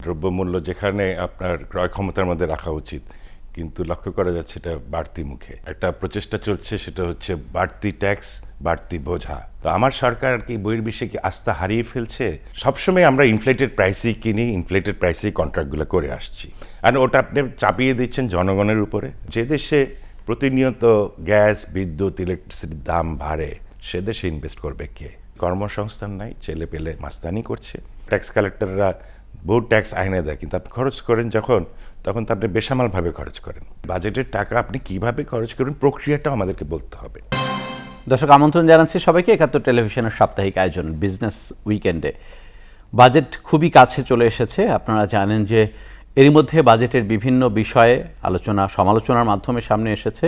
দ্রব্যমূল্য যেখানে আপনার ক্রয় ক্ষমতার মধ্যে রাখা উচিত, কিন্তু লক্ষ্য করা যাচ্ছে এটা বাড়তি মুখে একটা প্রচেষ্টা চলছে, সেটা হচ্ছে বাড়তি ট্যাক্স, বাড়তি বোঝা। তো আমার সরকার কি বহির্বিশ্বে কি আস্থা হারিয়ে ফেলছে? সবসময় আমরা ইনফ্লেটেড প্রাইসেই কিনি, ইনফ্লেটেড প্রাইসেই কন্ট্রাক্টগুলো করে আসছি, আর ওটা আপনি চাপিয়ে দিচ্ছেন জনগণের উপরে। যে দেশে প্রতিনিয়ত গ্যাস, বিদ্যুৎ, ইলেকট্রিসিটির দাম বাড়ে, সে দেশে ইনভেস্ট করবে কে? কর্মসংস্থান নাই, ছেলে পেলে মাস্তানি করছে। ট্যাক্স কালেক্টররা বহু ট্যাক্স আইনে দেয়, কিন্তু আপনি খরচ করেন যখন, তখন তো আপনি বেসামালভাবে খরচ করেন। বাজেটের টাকা আপনি কিভাবে খরচ করবেন, প্রক্রিয়াটাও আমাদেরকে বলতে হবে। দর্শক, আমন্ত্রণ জানাচ্ছি সবাইকে একাত্তর টেলিভিশনের সাপ্তাহিক আয়োজন বিজনেস উইকেন্ডে। বাজেট খুবই কাছে চলে এসেছে। আপনারা জানেন যে এরই মধ্যে বাজেটের বিভিন্ন বিষয়ে আলোচনা সমালোচনার মাধ্যমে সামনে এসেছে।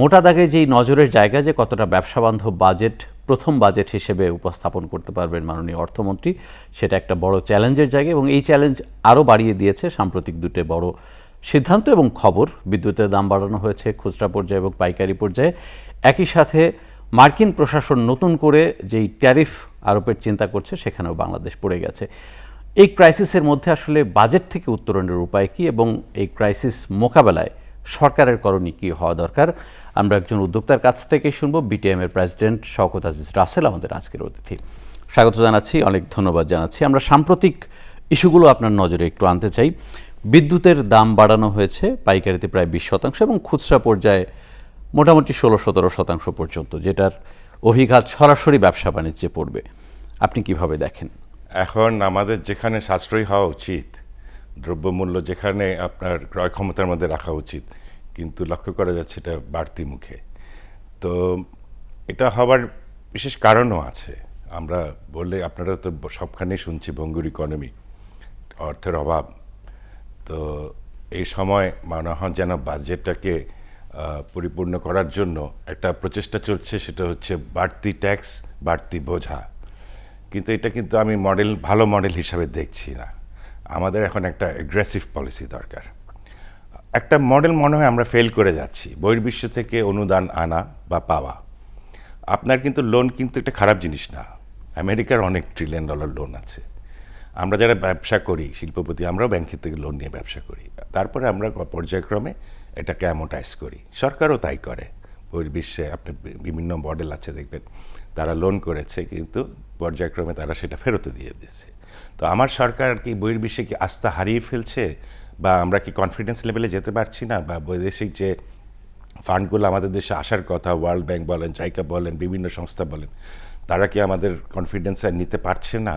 মোটা দাগে যেই নজরের জায়গা যে কতটা ব্যবসাবান্ধব বাজেট প্রথম বাজেট হিসেবে উপস্থাপন করতে পারবেন মাননীয় অর্থমন্ত্রী, সেটা একটা বড় চ্যালেঞ্জের জায়গা, এবং এই চ্যালেঞ্জ আরও বাড়িয়ে দিয়েছে সাম্প্রতিক দুটো বড় সিদ্ধান্ত এবং খবর। বিদ্যুতের দাম বাড়ানো হয়েছে খুচরা পর্যায়ে এবং পাইকারি পর্যায়ে। একই সাথে মার্কিন প্রশাসন নতুন করে যেই ট্যারিফ আরোপের চিন্তা করছে, সেখানেও বাংলাদেশ পড়ে গেছে। এই ক্রাইসিসের মধ্যে আসলে বাজেট থেকে উত্তরণের উপায় কী, এবং এই ক্রাইসিস মোকাবেলায় সরকারের করণীয় কী হওয়া দরকার, আমরা একজন উদ্যোক্তার কাছ থেকে শুনব। বিটিএম-এর প্রেসিডেন্ট শওকত আজিজ রাসেল আমাদের আজকের অতিথি। স্বাগত জানাচ্ছি, অনেক ধন্যবাদ জানাচ্ছি। আমরা সাম্প্রতিক ইস্যুগুলো আপনার নজরে একটু আনতে চাই। বিদ্যুতের দাম বাড়ানো হয়েছে পাইকারিতে প্রায় 20% এবং খুচরা পর্যায়ে মোটামুটি 16-17% পর্যন্ত, যেটার অভিঘাত সরাসরি ব্যবসা বাণিজ্যে পড়বে। আপনি কিভাবে দেখেন? এখন আমাদের যেখানে সাশ্রয়ী হওয়া উচিত, দ্রব্যমূল্য যেখানে আপনার ক্রয় ক্ষমতার মধ্যে রাখা উচিত, কিন্তু লক্ষ্য করা যাচ্ছে এটা বাড়তি মুখে। তো এটা হওয়ার বিশেষ কারণও আছে। আমরা বললে আপনারা তো সবখানেই শুনছি ভঙ্গুর ইকোনমি, অর্থের অভাব। তো এই সময় মনে হয় যেন বাজেটটাকে পরিপূর্ণ করার জন্য একটা প্রচেষ্টা চলছে, সেটা হচ্ছে বাড়তি ট্যাক্স, বাড়তি বোঝা। কিন্তু এটা কিন্তু আমি ভালো মডেল হিসাবে দেখছি না। আমাদের এখন একটা অ্যাগ্রেসিভ পলিসি দরকার। একটা মডেল মনে হয় আমরা ফেল করে যাচ্ছি, বহির্বিশ্ব থেকে অনুদান আনা বা পাওয়া। আপনার কিন্তু লোন কিন্তু একটা খারাপ জিনিস না। আমেরিকার অনেক $1 ট্রিলিয়ন লোন আছে। আমরা যারা ব্যবসা করি, শিল্পপতি, আমরাও ব্যাংকের থেকে লোন নিয়ে ব্যবসা করি। তারপরে আমরা পর্যায়ক্রমে এটাকে অ্যামোর্টাইজ করি। সরকারও তাই করে। বহির্বিশ্বে আপনার বিভিন্ন মডেল আছে, দেখবেন তারা লোন করেছে, কিন্তু পর্যায়ক্রমে তারা সেটা ফেরত দিয়ে দিচ্ছে। তো আমার সরকার কি বহির্বিশ্বে কি আস্থা হারিয়ে ফেলছে, বা আমরা কি কনফিডেন্স লেভেলে যেতে পারছি না, বা বৈদেশিক যে ফান্ডগুলো আমাদের দেশে আসার কথা, ওয়ার্ল্ড ব্যাংক বলেন, জাইকা বলেন, বিভিন্ন সংস্থা বলেন, তারা কি আমাদের কনফিডেন্স নিতে পারছে না?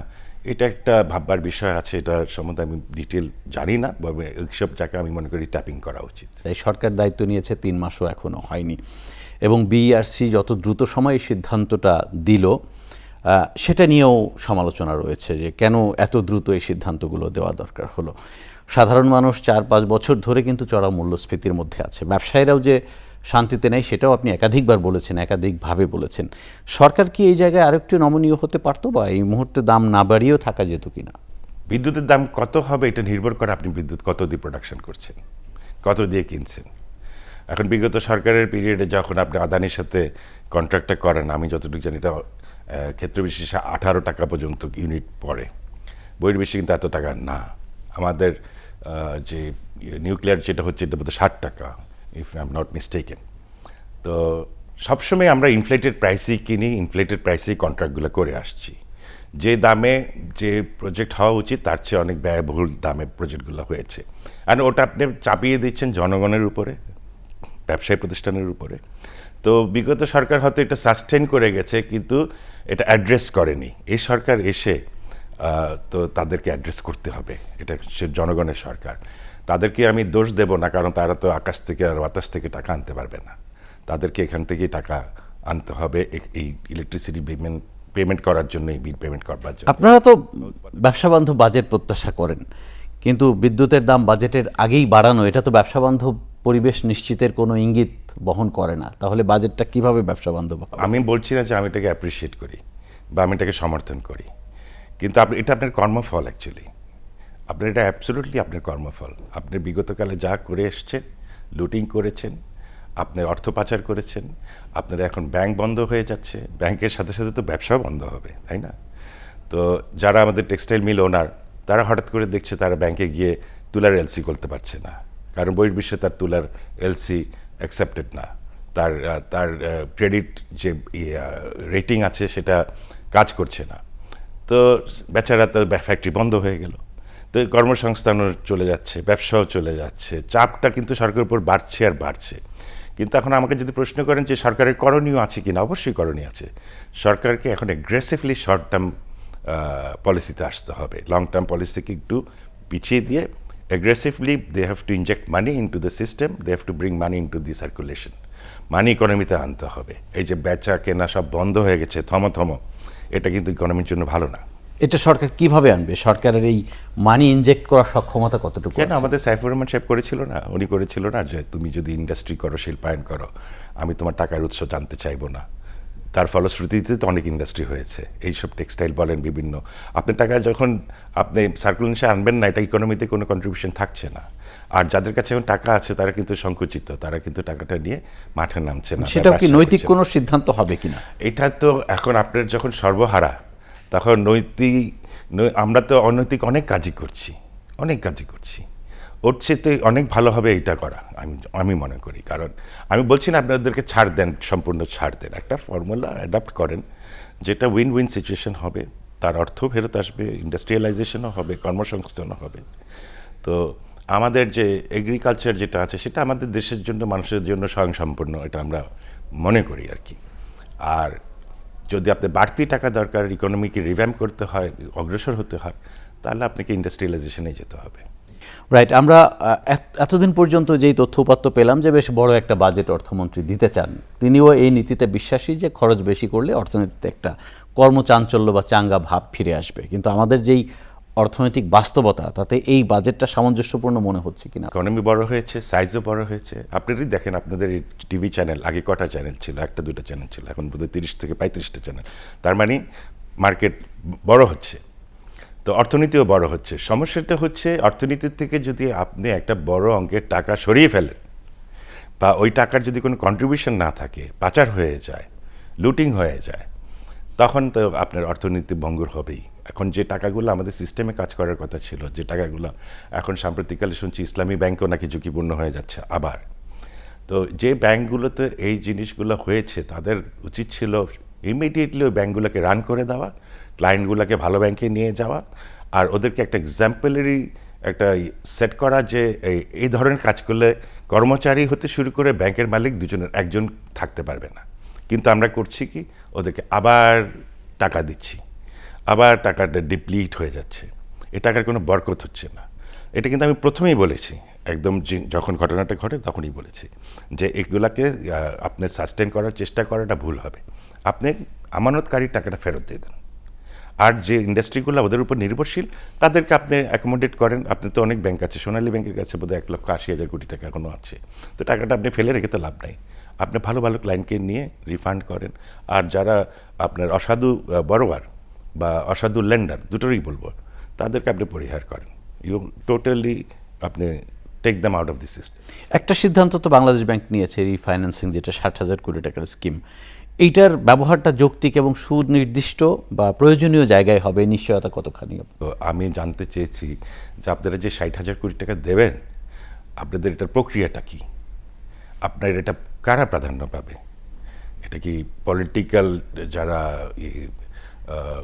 এটা একটা ভাববার বিষয় আছে। এটা সম্বন্ধে আমি ডিটেল জানি না, এইসব জায়গায় আমি মনে করি ট্যাপিং করা উচিত। তাই সরকার দায়িত্ব নিয়েছে 3 মাসও এখনও হয়নি, এবং বিইআরসি যত দ্রুত সময়ে সিদ্ধান্তটা দিল, সেটা নিয়েও সমালোচনা রয়েছে যে কেন এত দ্রুত এই সিদ্ধান্তগুলো দেওয়া দরকার হলো। সাধারণ মানুষ 4-5 বছর ধরে কিন্তু চড়া মূল্যস্ফীতির মধ্যে আছে। ব্যবসায়ীরাও যে শান্তিতে নেই, সেটাও আপনি একাধিকবার বলেছেন, একাধিকভাবে বলেছেন। সরকার কি এই জায়গায় আরেকটু নমনীয় হতে পারতো, বা এই মুহূর্তে দাম না বাড়িয়েও থাকা যেত কিনা? বিদ্যুতের দাম কত হবে এটা নির্ভর করে আপনি বিদ্যুৎ কত দিয়ে প্রোডাকশন করছেন, কত দিয়ে কিনছেন। এখন বিগত সরকারের পিরিয়ডে যখন আপনি আদানির সাথে কন্ট্রাক্টটা করেন, আমি যতটুকু জানি এটা ক্ষেত্র বিশেষে 18 টাকা পর্যন্ত ইউনিট পড়ে। বহির্বিশ্বে কিন্তু এত টাকা না। আমাদের যে নিউক্লিয়ার যেটা হচ্ছে, এটা বোধহয় 60 টাকা, if I am not mistaken. তো সবসময় আমরা ইনফ্লেটেড প্রাইসেই কিনি, ইনফ্লেটেড প্রাইসেই কন্ট্রাক্টগুলো করে আসছি। যে দামে যে প্রজেক্ট হওয়া উচিত, তার চেয়ে অনেক ব্যয়বহুল দামে প্রজেক্টগুলো হয়েছে, আর ওটা আপনি চাপিয়ে দিচ্ছেন জনগণের উপরে, ব্যবসায়ী প্রতিষ্ঠানের উপরে। তো বিগত সরকার হয়তো এটা সাস্টেন করে গেছে, কিন্তু এটা অ্যাড্রেস করেনি। এই সরকার এসে তো তাদেরকে অ্যাড্রেস করতে হবে। এটা জনগণের সরকার, তাদেরকে আমি দোষ দেব না, কারণ তারা তো আকাশ থেকে আর বাতাস থেকে টাকা আনতে পারবে না। তাদেরকে এখান থেকেই টাকা আনতে হবে এই ইলেকট্রিসিটি পেমেন্ট করার জন্য, এই বিল পেমেন্ট করবার জন্য। আপনারা তো ব্যবসাবান্ধব বাজেট প্রত্যাশা করেন, কিন্তু বিদ্যুতের দাম বাজেটের আগেই বাড়ানো, এটা তো ব্যবসাবান্ধব পরিবেশ নিশ্চিতের কোনো ইঙ্গিত বহন করে না। তাহলে বাজেটটা কিভাবে ব্যবসাবান্ধব? আমি বলছি না যে আমি এটাকে অ্যাপ্রিসিয়েট করি বা আমি এটাকে সমর্থন করি, কিন্তু এটা আপনার কর্মফল। অ্যাকচুয়ালি আপনার এটা অ্যাবসলিউটলি আপনার কর্মফল। আপনি বিগতকালে যা করে এসছেন, লুটিং করেছেন, আপনি অর্থ পাচার করেছেন, আপনার এখন ব্যাংক বন্ধ হয়ে যাচ্ছে, ব্যাংকের সাথে সাথে তো ব্যবসাও বন্ধ হবে, তাই না? তো যারা আমাদের টেক্সটাইল মিল ওনার, তারা হঠাৎ করে দেখছে তারা ব্যাংকে গিয়ে তুলার এলসি করতে পারছে না, কারণ বহির্বিশ্বে তার তুলার এলসি অ্যাকসেপ্টেড না, তার তার ক্রেডিট যে রেটিং আছে সেটা কাজ করছে না। তো বেচারা তো ফ্যাক্টরি বন্ধ হয়ে গেল। তো কর্মসংস্থানও চলে যাচ্ছে, ব্যবসাও চলে যাচ্ছে, চাপটা কিন্তু সরকারের উপর বাড়ছে আর বাড়ছে। কিন্তু এখন আমাকে যদি প্রশ্ন করেন যে সরকারের করণীয় আছে কিনা, অবশ্যই করণীয় আছে। সরকারকে এখন অ্যাগ্রেসিভলি শর্ট টার্ম পলিসিতে আসতে হবে, লং টার্ম পলিসিকে একটু পিছিয়ে দিয়ে aggressively they have to inject money into the system, they have to bring money into the circulation. Money ইকোনমিতে আনতে হবে। এই যে বেচা কেনা সব বন্ধ হয়ে গেছে থম, এটা কিন্তু ইকোনমির জন্য ভালো না। এটা সরকার কিভাবে আনবে? সরকারের এই মানি ইনজেক্ট করার সক্ষমতা কতটুকু কেন আছে? আমাদের সাইফুর রহমান সাহেব করেছিল না, উনি করেছিল না যে তুমি যদি ইন্ডাস্ট্রি করো, শিল্পায়ন করো, আমি তোমার টাকার উৎস জানতে চাইবো না। তার ফলশ্রুতিতে তো অনেক ইন্ডাস্ট্রি হয়েছে, এইসব টেক্সটাইল বলেন বিভিন্ন। আপনার টাকা যখন আপনি সার্কুলেশনে আনবেন না, এটা ইকোনমিতে কোনো কন্ট্রিবিউশন থাকছে না। আর যাদের কাছে এখন টাকা আছে তারা কিন্তু সংকুচিত, তারা কিন্তু টাকাটা নিয়ে মাঠে নামছে না। সেটাও কি নৈতিক কোনো সিদ্ধান্ত হবে কিনা? এটা তো এখন আপনার যখন সর্বহারা, তখন আমরা তো অনৈতিক অনেক কাজই করছি, ওর চেয়ে অনেক ভালো হবে এইটা করা, আমি মনে করি। কারণ আমি বলছি না আপনাদেরকে ছাড় দেন, সম্পূর্ণ ছাড় দেন, একটা ফর্মুলা অ্যাডাপ্ট করেন যেটা উইন উইন সিচুয়েশন হবে, তার অর্থ ফেরত আসবে, ইন্ডাস্ট্রিয়ালাইজেশনও হবে, কর্মসংস্থানও হবে। তো আমাদের যে এগ্রিকালচার যেটা আছে সেটা আমাদের দেশের জন্য, মানুষের জন্য স্বয়ংসম্পূর্ণ, এটা আমরা মনে করি আর কি। আর যদি আপনার বাড়তি টাকা দরকার, ইকোনমিকে রিভ্যাম্প করতে হয়, অগ্রসর হতে হয়, তাহলে আপনাকে ইন্ডাস্ট্রিয়ালাইজেশনে যেতে হবে। রাইট। আমরা এতদিন পর্যন্ত যেই তথ্য উপাত্ত পেলাম যে বেশ বড় একটা বাজেট অর্থমন্ত্রী দিতে চান, তিনিও এই নীতিতে বিশ্বাসী যে খরচ বেশি করলে অর্থনীতিতে একটা কর্মচাঞ্চল্য বা চাঙ্গা ভাব ফিরে আসবে। কিন্তু আমাদের যেই অর্থনৈতিক বাস্তবতা, তাতে এই বাজেটটা সামঞ্জস্যপূর্ণ মনে হচ্ছে কিনা? ইকোনমি বড় হয়েছে, সাইজও বড় হয়েছে। আপনারই দেখেন, আপনাদের এই টিভি চ্যানেল আগে কটা চ্যানেল ছিল? একটা দুটো চ্যানেল ছিল, এখন বোধহয় 30 থেকে 35টা চ্যানেল। তার মানে মার্কেট বড় হচ্ছে, তো অর্থনীতিও বড় হচ্ছে। সমস্যাটা হচ্ছে অর্থনীতির থেকে যদি আপনি একটা বড় অঙ্কের টাকা সরিয়ে ফেলেন, বা ওই টাকার যদি কোনো কন্ট্রিবিউশন না থাকে, পাচার হয়ে যায়, লুটিং হয়ে যায়, তখন তো আপনার অর্থনীতি ভঙ্গুর হবেই। এখন যে টাকাগুলো আমাদের সিস্টেমে কাজ করার কথা ছিল, যে টাকাগুলো এখন সাম্প্রতিককালে শুনছি ইসলামী ব্যাংকও নাকি ঝুঁকিপূর্ণ হয়ে যাচ্ছে আবার। তো যে ব্যাংকগুলোতে এই জিনিসগুলো হয়েছে, তাদের উচিত ছিল ইমিডিয়েটলি ওই ব্যাংকগুলোকে রান করে দেওয়া, ক্লায়েন্টগুলোকে ভালো ব্যাংকে নিয়ে যাওয়া, আর ওদেরকে একটা এক্সাম্পলারি একটা সেট করা যে এই ধরনের কাজ করলে কর্মচারী হতে শুরু করে ব্যাংকের মালিক দুজনের একজন থাকতে পারবে না। কিন্তু আমরা করছি কি, ওদেরকে আবার টাকা দিচ্ছি, আবার টাকাটা ডিপ্লিট হয়ে যাচ্ছে, এ টাকার কোনো বরকত হচ্ছে না। এটা কিন্তু আমি প্রথমেই বলেছি, একদম যখন ঘটনাটা ঘটে তখনই বলেছি যে এগুলাকে আপনি সাস্টেন করার চেষ্টা করাটা ভুল হবে। আপনি আমানতকারী টাকাটা ফেরত দিয়ে দেন, আর যে ইন্ডাস্ট্রিগুলো ওদের উপর নির্ভরশীল তাদেরকে আপনি অ্যাকোমোডেট করেন। আপনি তো অনেক ব্যাংক আছে, সোনালী ব্যাংকের কাছে বোধহয় 1,80,000 কোটি টাকা এখনও আছে। তো টাকাটা আপনি ফেলে রেখে তো লাভ নাই, আপনি ভালো ভালো ক্লায়েন্টকে নিয়ে রিফান্ড করেন। আর যারা আপনার অসাধু বরোয়ার বা অসাধু লেন্ডার, দুটোরই বলবো, তাদেরকে আপনি পরিহার করেন। ইউ টোটালি আপনি take them out of the system. একটা সিদ্ধান্ত তো বাংলাদেশ ব্যাংক নিয়েছে, রিফাইন্যান্সিং, যেটা 60,000 কোটি টাকার স্কিম। এইটার ব্যবহারটা যৌক্তিক এবং সুনির্দিষ্ট বা প্রয়োজনীয় জায়গায় হবে, নিশ্চয়তা কতখানি? তো আমি জানতে চেয়েছি যে আপনারা যে 60,000 কোটি টাকা দেবেন, আপনাদের এটার প্রক্রিয়াটা কি? আপনার এটা কারা প্রাধান্য পাবে? এটা কি পলিটিক্যাল যারা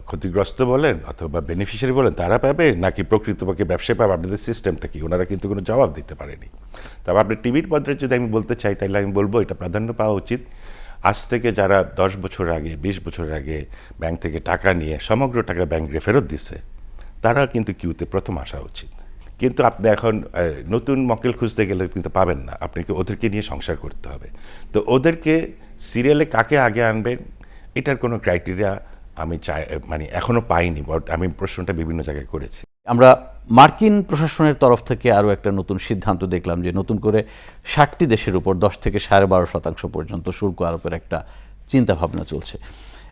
ক্ষতিগ্রস্ত বলেন অথবা বেনিফিশিয়ারি বলেন তারা পাবে, নাকি প্রকৃতপক্ষে ব্যবসায় পাবে? আপনাদের সিস্টেমটা কি? ওনারা কিন্তু কোনো জবাব দিতে পারেনি। তবে আপনি টিভির পর্যায়ে যদি আমি বলতে চাই, তাহলে আমি বলবো এটা প্রাধান্য পাওয়া উচিত। আজ থেকে যারা 10 বছর আগে, 20 বছর আগে ব্যাংক থেকে টাকা নিয়ে সমগ্র টাকা ব্যাংকে ফেরত দিছে, তারা কিন্তু কিউতে প্রথম আসা উচিত। কিন্তু আপনি এখন নতুন মক্কেল খুঁজতে গেলে কিন্তু পাবেন না, আপনাকে ওদেরকে নিয়ে সংসার করতে হবে। তো ওদেরকে সিরিয়ালে কাকে আগে আনবেন, এটার কোনো ক্রাইটেরিয়া আমি মানে এখনও পাইনি, বাট আমি প্রশ্নটা বিভিন্ন জায়গায় করেছি। আমরা মার্কিন প্রশাসনের তরফ থেকে আরও একটা নতুন সিদ্ধান্ত দেখলাম যে নতুন করে 60টি দেশের উপর 10 থেকে 12.5% পর্যন্ত শুল্ক আরোপের একটা চিন্তাভাবনা চলছে,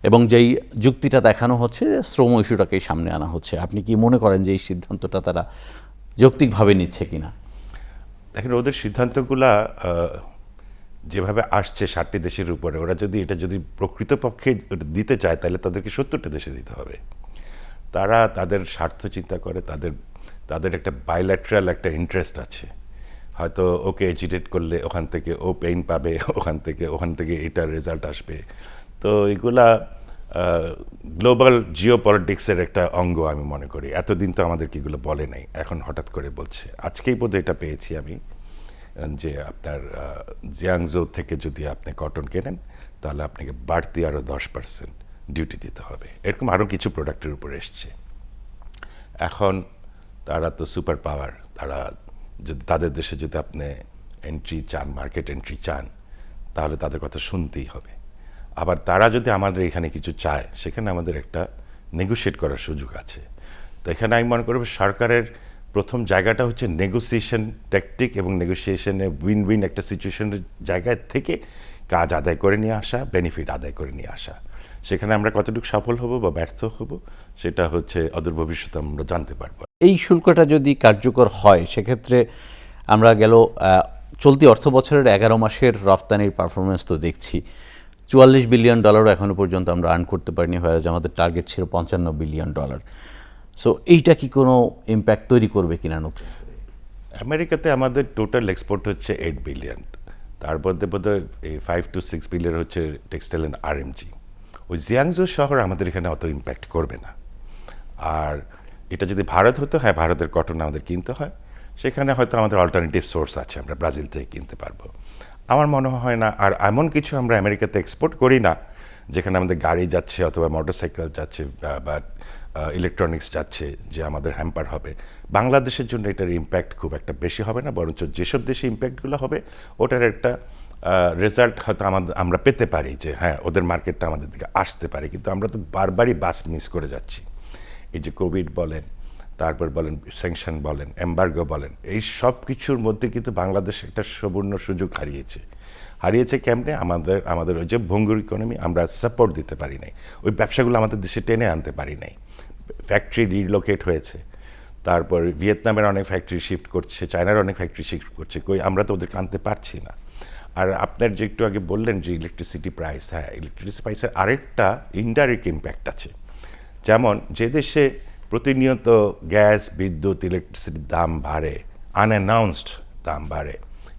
এবং যেই যুক্তিটা দেখানো হচ্ছে, শ্রম ইস্যুটাকেই সামনে আনা হচ্ছে। আপনি কি মনে করেন যে এই সিদ্ধান্তটা তারা যৌক্তিকভাবে নিচ্ছে কিনা? দেখেন, ওদের সিদ্ধান্তগুলা যেভাবে আসছে 60টি দেশের উপরে, ওরা যদি এটা প্রকৃতপক্ষে দিতে চায়, তাহলে তাদেরকে 70টা দেশে দিতে হবে। তারা তাদের স্বার্থ চিন্তা করে, তাদের তাদের একটা বাইল্যাট্রাল একটা ইন্টারেস্ট আছে। হয়তো ওকে এজিটেট করলে ওখান থেকে ও পেইন পাবে, ওখান থেকে এটার রেজাল্ট আসবে। তো এগুলা গ্লোবাল জিও পলিটিক্সের একটা অঙ্গ আমি মনে করি। এতদিন তো আমাদেরকে এগুলো বলে নাই, এখন হঠাৎ করে বলছে। আজকেই বোধহয় এটা পেয়েছি আমি, যে আপনার জিয়াংজো থেকে যদি আপনি কটন কেনেন তাহলে আপনাকে বাড়তি আরও 10% ডিউটি দিতে হবে। এরকম আরও কিছু প্রোডাক্টের উপর এসছে। এখন তারা তো সুপার পাওয়ার, তারা যদি তাদের দেশে যদি আপনি এন্ট্রি চান, মার্কেট এন্ট্রি চান, তাহলে তাদের কথা শুনতেই হবে। আবার তারা যদি আমাদের এখানে কিছু চায়, সেখানে আমাদের একটা নেগোশিয়েট করার সুযোগ আছে। তো এখানে আমি মনে করব সরকারের প্রথম জায়গাটা হচ্ছে নেগোসিয়েশন ট্যাকটিক এবং নেগোসিয়েশনে উইন উইন একটা সিচুয়েশনের জায়গায় থেকে কাজ আদায় করে নিয়ে আসা, বেনিফিট আদায় করে নিয়ে আসা। সেখানে আমরা কতটুকু সফল হব বা ব্যর্থ হব, সেটা হচ্ছে অদূর ভবিষ্যতে আমরা জানতে পারবো। এই শুল্কটা যদি কার্যকর হয়, সেক্ষেত্রে আমরা চলতি অর্থ বছরের 11 মাসের রফতানির পারফরমেন্স তো দেখছি, $44 বিলিয়ন এখনো পর্যন্ত আমরা আর্ন করতে পারিনি, হয়ে আমাদের টার্গেট ছিল $55 বিলিয়ন। সো এইটা কি কোনো ইম্প্যাক্ট তৈরি করবে কিনা নতুন? আমেরিকাতে আমাদের টোটাল এক্সপোর্ট হচ্ছে 8 বিলিয়ন, তার মধ্যে বোধহয় 5 to 6 বিলিয়ন হচ্ছে টেক্সটাইল অ্যান্ড আরএমজি। ওই জিয়াংজো শহর আমাদের এখানে অত ইম্প্যাক্ট করবে না। আর এটা যদি ভারত হতো, হ্যাঁ ভারতের কটন আমাদের কিনতে হয়, সেখানে হয়তো আমাদের অল্টারনেটিভ সোর্স আছে, আমরা ব্রাজিল থেকে কিনতে পারবো। আমার মনে হয় না। আর এমন কিছু আমরা আমেরিকাতে এক্সপোর্ট করি না যেখানে আমাদের গাড়ি যাচ্ছে অথবা মোটরসাইকেল যাচ্ছে বা ইলেকট্রনিক্স যাচ্ছে যে আমাদের হ্যাম্পার হবে। বাংলাদেশের জন্য এটার ইম্প্যাক্ট খুব একটা বেশি হবে না, বরঞ্চ যেসব দেশে ইম্প্যাক্টগুলো হবে ওটার একটা রেজাল্ট হয়তো আমরা পেতে পারি, যে হ্যাঁ ওদের মার্কেটটা আমাদের দিকে আসতে পারে। কিন্তু আমরা তো বারবারই বাস মিস করে যাচ্ছি। এই যে কোভিড বলেন, তারপর বলেন স্যাংশন বলেন, এম্বার্গো বলেন, এই সব কিছুর মধ্যে কিন্তু বাংলাদেশ একটা সুবর্ণ সুযোগ হারিয়েছে কেমনে? আমাদের ওই যে ভঙ্গুর ইকোনমি আমরা সাপোর্ট দিতে পারি নাই, ওই ব্যবসাগুলো আমাদের দেশে টেনে আনতে পারি নাই। ফ্যাক্টরি রিলোকেট হয়েছে, তারপর ভিয়েতনামের অনেক ফ্যাক্টরি শিফট করছে, চায়নার অনেক ফ্যাক্টরি শিফট করছে, আমরা তো ওদেরকে আনতে পারছি না। আর আপনার যে একটু আগে বললেন যে ইলেকট্রিসিটি প্রাইস, হ্যাঁ ইলেকট্রিসিটি প্রাইসের আরেকটা ইনডাইরেক্ট ইম্প্যাক্ট আছে। যেমন যে দেশে প্রতিনিয়ত গ্যাস, বিদ্যুৎ, ইলেকট্রিসিটির দাম বাড়ে, আনঅ্যানাউন্সড দাম বাড়ে,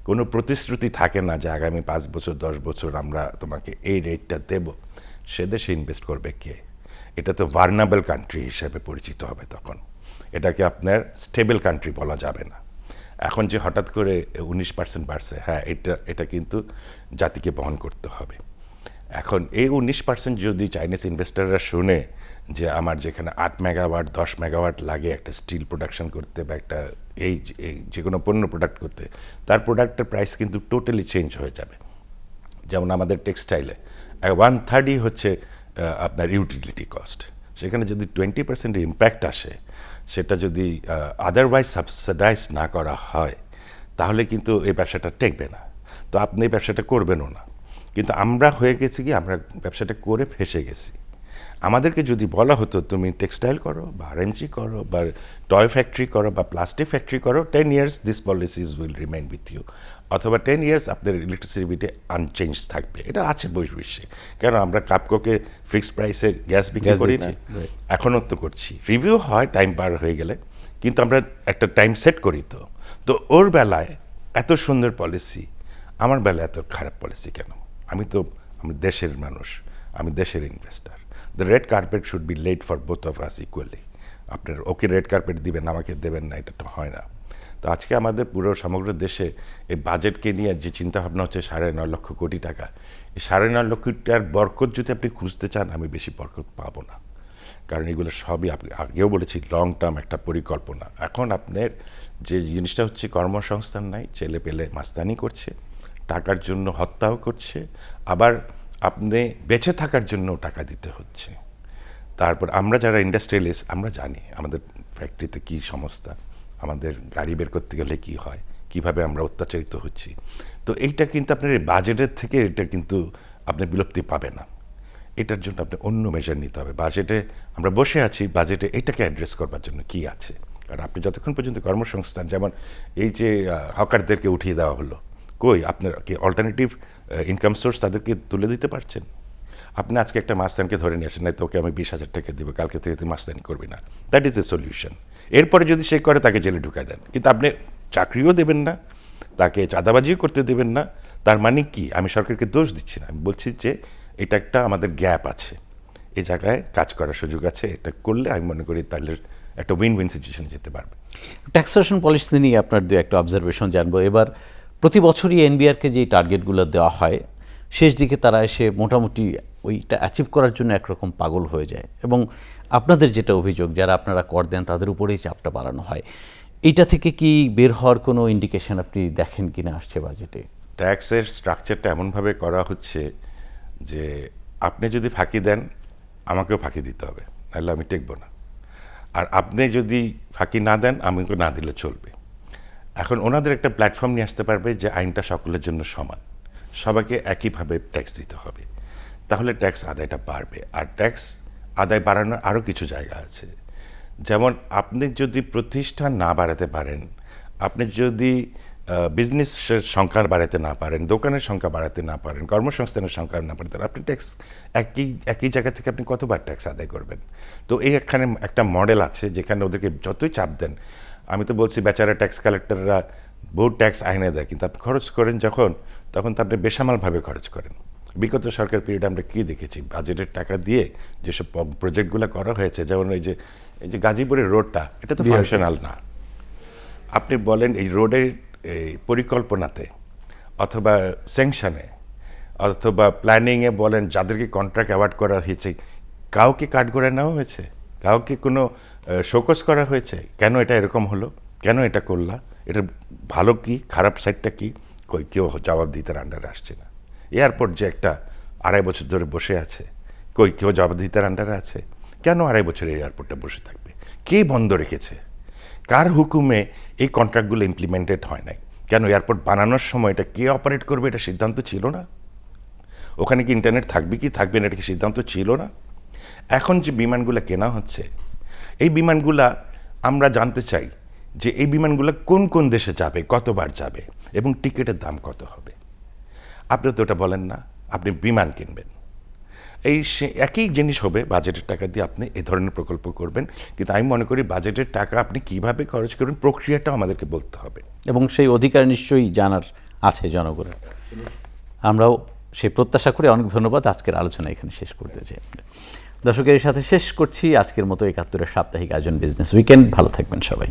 কোনো প্রতিশ্রুতি থাকে না যে আগামী 5 বছর 10 বছর আমরা তোমাকে এই রেটটা দেব, সে দেশে ইনভেস্ট করবে কে? এটা তো ভার্নাবল কান্ট্রি হিসেবে পরিচিত হবে তখন। এটাকে আপনার স্টেবল কান্ট্রি বলা যাবে না। এখন যে হঠাৎ করে 19% বাড়ছে, হ্যাঁ এটা কিন্তু জাতিকে বহন করতে হবে। এখন এই 19% যদি চাইনিজ ইনভেস্টাররা শুনে যে আমার যেখানে 8 মেগাওয়াট 10 মেগাওয়াট লাগে একটা স্টিল প্রোডাকশন করতে বা একটা এই যে কোনো পণ্য প্রোডাক্ট করতে, তার প্রোডাক্টের প্রাইস কিন্তু টোটালি চেঞ্জ হয়ে যাবে। যেমন আমাদের টেক্সটাইলে 1/3 হচ্ছে আপনার ইউটিলিটি কস্ট। সেখানে যদি 20% ইম্প্যাক্ট আসে, সেটা যদি আদারওয়াইজ সাবসিডাইজ না করা হয়, তাহলে কিন্তু এই ব্যবসাটা টেকবে না। তো আপনি এই ব্যবসাটা করবেনও না। কিন্তু আমরা হয়ে গেছি কি, আমরা ব্যবসাটা করে ফেসে গেছি। আমাদেরকে যদি বলা হতো তুমি টেক্সটাইল করো বা আরএমজি করো বা টয় ফ্যাক্টরি করো বা প্লাস্টিক ফ্যাক্টরি করো, 10 years this policies will remain with you, অথবা 10 years আপনার ইলেকট্রিসিটি বিটে আনচেঞ্জ থাকবে। এটা আছে বহির্বিশ্বে। কেন আমরা কাপকোকে ফিক্সড প্রাইসে গ্যাস বিক্রি করি না? এখনও তো করছি। রিভিউ হয় টাইম পার হয়ে গেলে, কিন্তু আমরা একটা টাইম সেট করি। তো ওর বেলায় এত সুন্দর পলিসি, আমার বেলায় এত খারাপ পলিসি কেন? আমি দেশের মানুষ, আমি দেশের investor. The red carpet should be laid for both of us equally. আপনার ওকে রেড কার্পেট দিবেন, আমাকে দেবেন না, এটা তো হয় না। তো আজকে আমাদের পুরো সমগ্র দেশে এই বাজেটকে নিয়ে যে চিন্তাভাবনা হচ্ছে 9.5 লক্ষ কোটি টাকা, এই 9.5 লক্ষ টাকার বরকত যদি আপনি খুঁজতে চান, আমি বেশি বরকত পাবো না। কারণ এগুলো সবই, আপনি আগেও বলেছি, লং টার্ম একটা পরিকল্পনা। এখন আপনার যে জিনিসটা হচ্ছে কর্মসংস্থান নাই, ছেলে পেলে মাস্তানি করছে, টাকার জন্য হত্যাও করছে, আবার আপনি বেঁচে থাকার জন্য টাকা দিতে হচ্ছে। তারপর আমরা যারা ইন্ডাস্ট্রিয়ালিস্ট, আমরা জানি আমাদের ফ্যাক্টরিতে কী সমস্যা, আমাদের গাড়ি বের করতে গেলে কি হয়, কিভাবে আমরা অত্যাচারিত হচ্ছি। তো এইটা কিন্তু আপনার এই বাজেটের থেকে এটা কিন্তু আপনি বিলুপ্তি পাবে না। এটার জন্য আপনি অন্য মেজার নিতে হবে। বাজেটে আমরা বসে আছি, বাজেটে এটাকে অ্যাড্রেস করবার জন্য কি আছে? কারণ আপনি যতক্ষণ পর্যন্ত কর্মসংস্থান, যেমন এই যে হকারদেরকে উঠিয়ে দেওয়া হলো, কই আপনার কি অল্টারনেটিভ ইনকাম সোর্স তাদেরকে তুলে দিতে পারছেন? আপনি আজকে একটা মাস্তানকে ধরে নিয়ে আসেন, না তোকে আমি 20,000 টাকা দেবো, কালকে থেকে তুই মাস্তানি করবি না। That is a solution. এরপরে যদি সে করে তাকে জেলে ঢুকায় দেন, কিন্তু আপনি চাকরিও দেবেন না, তাকে চাঁদাবাজিও করতে দেবেন না। তার মানে কি, আমি সরকারকে দোষ দিচ্ছি না, আমি বলছি যে এটা একটা আমাদের গ্যাপ আছে, এই জায়গায় কাজ করার সুযোগ আছে। এটা করলে আমি মনে করি তাহলে একটা উইন উইন সিচুয়েশনে যেতে পারবে। ট্যাক্সেশন পলিসি নিয়ে আপনার দু একটা অবজারভেশন জানবো। এবার প্রতি বছরই এনবিআরকে যে টার্গেটগুলো দেওয়া হয়, শেষ দিকে তারা এসে মোটামুটি ওইটা অ্যাচিভ করার জন্য একরকম পাগল হয়ে যায়, এবং আপনাদের যেটা অভিযোগ, যারা আপনারা কর দেন তাদের উপরেই চাপটা বাড়ানো হয়। এইটা থেকে কি বের হওয়ার কোনো ইন্ডিকেশন আপনি দেখেন কিনা আসছে বাজেটে? ট্যাক্সের স্ট্রাকচারটা এমনভাবে করা হচ্ছে যে আপনি যদি ফাঁকি দেন আমাকেও ফাঁকি দিতে হবে, নাহলে আমি টেকবো না। আর আপনি যদি ফাঁকি না দেন আমাকে না দিলে চলবে। এখন ওনাদের একটা প্ল্যাটফর্ম নিয়ে আসতে পারবে যে আইনটা সকলের জন্য সমান, সবাইকে একইভাবে ট্যাক্স দিতে হবে, তাহলে ট্যাক্স আদায়টা বাড়বে। আর ট্যাক্স আদায় বাড়ানোর আরও কিছু জায়গা আছে, যেমন আপনি যদি প্রতিষ্ঠান না বাড়াতে পারেন, আপনি যদি বিজনেসের সংখ্যা বাড়াতে না পারেন, দোকানের সংখ্যা বাড়াতে না পারেন, কর্মসংস্থানের সংখ্যা না বাড়াতে পারেন, আপনি ট্যাক্স একই জায়গা থেকে আপনি কতবার ট্যাক্স আদায় করবেন? তো এই এখানে একটা মডেল আছে যেখানে ওদেরকে যতই চাপ দেন, আমি তো বলছি বেচারা ট্যাক্স কালেক্টররা বহু ট্যাক্স আইনে দেয়, কিন্তু আপনি খরচ করেন যখন, তখন তো আপনি বেসামালভাবে খরচ করেন। বিগত সরকার পিরিয়ডে আমরা কী দেখেছি, বাজেটের টাকা দিয়ে যেসব প্রজেক্টগুলো করা হয়েছে, যেমন এই যে গাজীপুরের রোডটা, এটা তো ফাংশনাল না। আপনি বলেন এই রোডের এই পরিকল্পনাতে অথবা স্যাংশনে অথবা প্ল্যানিংয়ে বলেন, যাদেরকে কন্ট্রাক্ট অ্যাওয়ার্ড করা হয়েছে, কাউকে কাঠগড়ায় নেওয়া হয়েছে? কাউকে কোনো শোকজ করা হয়েছে? কেন এটা এরকম হলো, কেন এটা করলা, এটা ভালো কি খারাপ সাইডটা কি, কেউ জবাব দিতে আন্ডারে আসছে না। এয়ারপোর্ট যে একটা 2.5 বছর ধরে বসে আছে, কেউ জবাব দিতে আন্ডারে আছে? কেন 2.5 বছর এয়ারপোর্টটা বসে থাকবে? কে বন্ধ রেখেছে? কার হুকুমে এই কন্ট্রাক্টগুলো ইমপ্লিমেন্টেড হয় নাই? কেন এয়ারপোর্ট বানানোর সময় এটা কে অপারেট করবে এটা সিদ্ধান্ত ছিল না? ওখানে কি ইন্টারনেট থাকবে কি থাকবে না এটা কি সিদ্ধান্ত ছিল না? এখন যে বিমানগুলো কেনা হচ্ছে, এই বিমানগুলা আমরা জানতে চাই যে এই বিমানগুলো কোন কোন দেশে যাবে, কতবার যাবে, এবং টিকিটের দাম কত হবে। আপনি তো ওটা বলেন না, আপনি বিমান কিনবেন। একই জিনিস হবে, বাজেটের টাকা দিয়ে আপনি এই ধরনের প্রকল্প করবেন, কিন্তু আমি মনে করি বাজেটের টাকা আপনি কিভাবে খরচ করবেন প্রক্রিয়াটাও আমাদেরকে বলতে হবে, এবং সেই অধিকার নিশ্চয়ই জানার আছে জনগণের। আমরাও সেই প্রত্যাশা করে অনেক ধন্যবাদ। আজকের আলোচনা এখানে শেষ করতে চাই। দর্শকের সাথে শেষ করছি আজকের মতো ৭১-এর সাপ্তাহিক আয়োজন বিজনেস উইকেন্ড। ভালো থাকবেন সবাই।